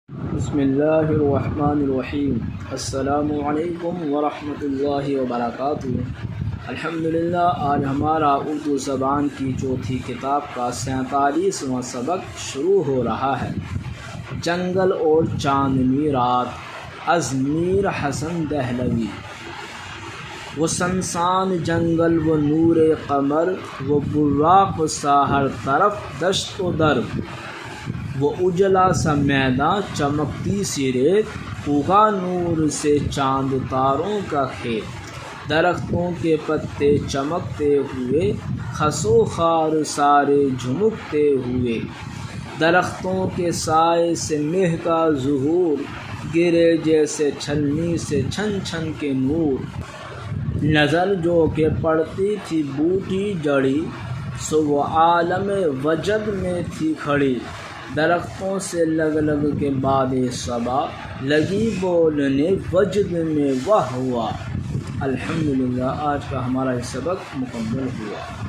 بسم اللہ الرحمن الرحیم۔ السلام علیکم ورحمۃ اللہ وبرکاتہ۔ الحمدللہ، آج ہمارا اردو زبان کی چوتھی کتاب کا 47واں سبق شروع ہو رہا ہے۔ جنگل اور چاندنی رات از میر حسن دہلوی۔ وہ سنسان جنگل و نور قمر، وہ براق سا ہر طرف دشت و در، وہ اجلا سا میداں چمکتی سی ریت، اگا نور سے چاند تاروں کا کھیت، درختوں کے پتے چمکتے ہوئے، خس و خار سارے جھمکتے ہوئے، درختوں کے سائے سے مہ کا ظہور، گرے جیسے چھلنی سے چھن چھن کے نور، نظر جو کہ پڑتی تھی بوٹی جڑی، سو وہ عالم وجد میں تھی کھڑی، درختوں سے لگ لگ کے باد صبا، لگی بولنے وجد میں واہ ہوا۔ الحمدللہ، آج کا ہمارا یہ سبق مکمل ہوا۔